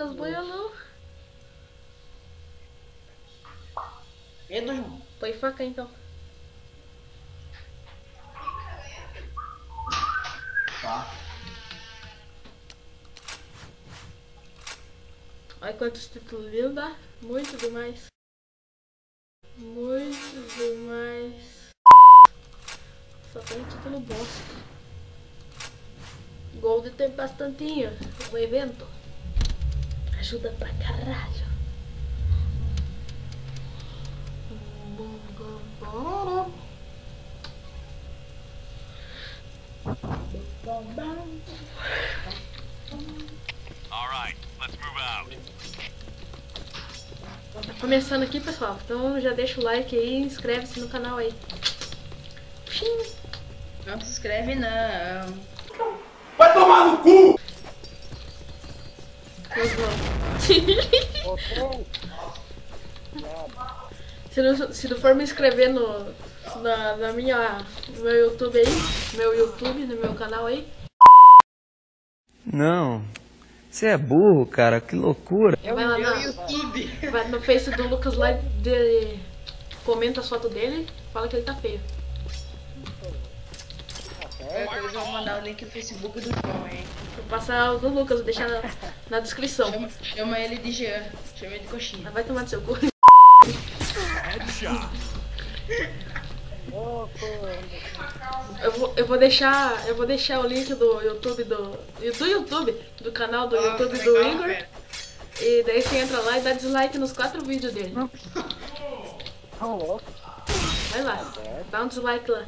Lucas Boiolão. Medo, João. Põe faca então. Tá. Olha quantos títulos linda. Muito demais. Muito demais. Só tem título bosta. Gold tem bastantinho no evento. Ajuda pra caralho. Alright, let's move out. Tá começando aqui, pessoal. Então já deixa o like aí e inscreve-se no canal aí. Não se inscreve, não. Vai tomar no cu! Se não for me inscrever no meu YouTube aí, no meu canal aí. Não, você é burro, cara, que loucura. Vai lá no YouTube. Vai no Face do Lucas lá, comenta as fotos dele, fala que ele tá feio. Eu vou mandar o link do Facebook do João, hein? Vou passar o do Lucas, vou deixar na descrição. Chama ele de Jean. Chama ele de coxinha. Vai tomar no seu cu. Headshot. Eu vou deixar o link do YouTube do canal do YouTube do Igor. E daí você entra lá e dá dislike nos 4 vídeos dele. Vai lá, dá um dislike lá.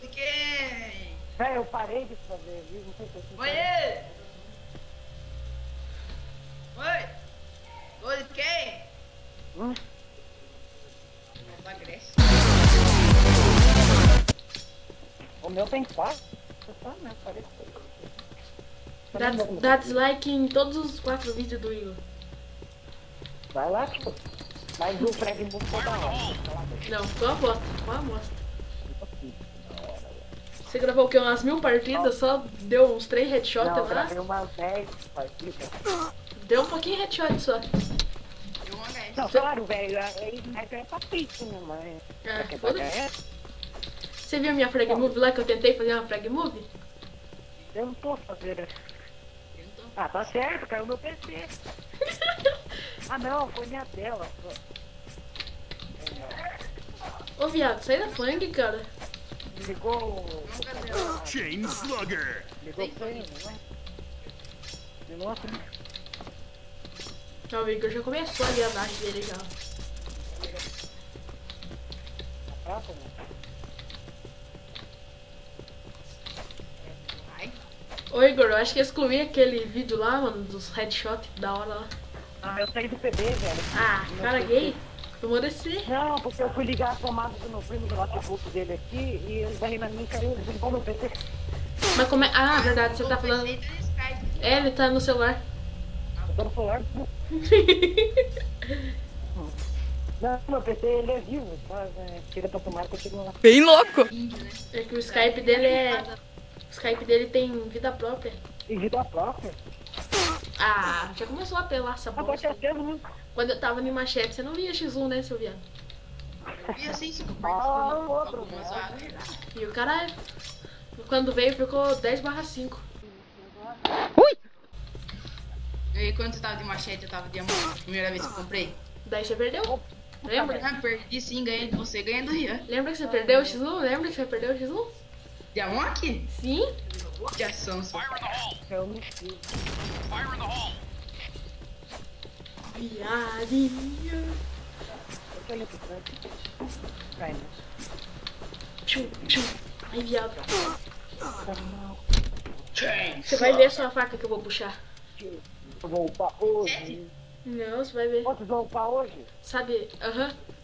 De quem? Eu parei de fazer, viu? Não sei se eu Oi! Oi! Oi, de quem? Da Grécia. O meu tem 4. Né? Dá dislike em todos os 4 vídeos do Igor. Vai lá, tipo. Mas o Fred muito toda hora. Não, ficou uma bosta. Você gravou o quê? Umas 1000 partidas, só deu uns 3 headshots Não, lá? gravei umas 10 partidas. Deu um pouquinho headshot só. Deu uma gás. Não, claro, velho. Aí é pra pitch, né, mas... Ah, foda-se. Você viu a minha frag move lá que eu tentei fazer uma frag move? Eu não tô fazendo. Ah, tá certo, caiu meu PC. Ah, não, foi minha tela. Ô viado, sai da flank, cara. Ligou o... Chain Slugger. Ligou o frame, né? Nossa, Não, o Igor já começou ali a base dele já. prata, né? Ô Igor, eu acho que eu excluí aquele vídeo lá, mano, dos headshots da hora lá. Ah, eu saí do PB, velho. Ah, cara gay. Eu vou descer. Não, porque eu fui ligar a tomada do meu primo do notebook dele aqui e ele daí na minha caiu, desligou meu PC. Mas como é... Ah, verdade, você tá falando... É, ele tá no celular. Eu tô no celular. Não, meu PC ele é vivo, mas tira pra tomar que eu chego lá. Bem louco. É que o Skype dele é... O Skype dele tem vida própria. E vida própria. Ah, já começou a apelar essa Com bosta. certeza, né? Quando eu tava no Machete, você não via X1, né, seu viado? E assim, se Ah, o outro, algumas né? horas. E o cara, quando veio, ficou 10/5. E quando você tava de machete, eu tava de diamante. Primeira vez que eu comprei. Daí você perdeu? Lembra? Ah, perdi sim, ganhei de você, ganhei do Rian. Lembra que você perdeu o X1? Lembra que você perdeu o X1? Diamante? Sim? De ação, só. Fire in the hole. Eu não fiz. Fire in the hole. Viadinho. Eu olhei pro canto. Vai, né? Tchum, tchum. Ai, viado. Chain. Você vai ver a sua faca que eu vou puxar. Eu vou upar hoje. Não, você vai ver. Vocês vão upar hoje? Sabe,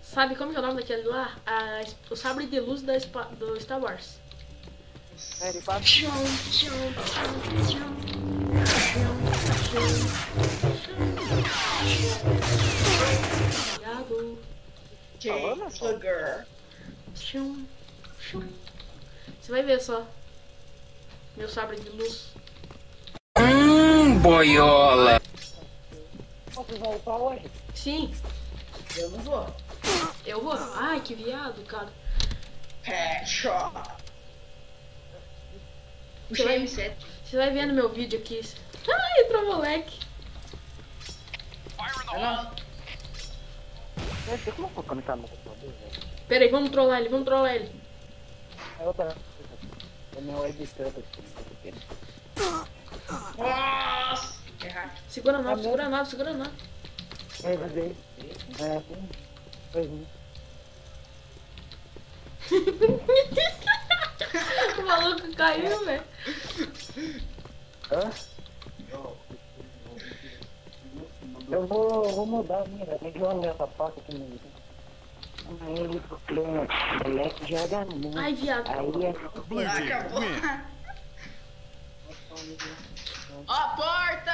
sabe como que é o nome daquele lá? O sabre de luz do Star Wars. É, ele bate. Tchum, tchum, tchum, tchum. Viado. Chain Slugger. Tchum, tchum. Você vai ver só. Meu sabre de luz. boiola. Vocês vão pra hoje? Sim, Eu não vou. eu vou. Ai, que viado, cara. Headshot. Você Puxei vai- M7. Você vai vendo meu vídeo aqui. Ai, entrou moleque. Fire in the Não, hole. Gente, como eu vou conectar no computador, velho? Pera aí, vamos trollar ele, vamos trollar ele. É outra. É meu webcam. nossa. Errado. Segura a nave, segura a nave, segura a nave. É, verdade. É, sim. Pois não. O maluco caiu, velho. Hã? Eu vou mudar a minha, tem que olhar essa placa aqui no. Aí, porque o moleque joga muito. Ai, viado. Aí é. Blue team Acabou. win. Ó a porta!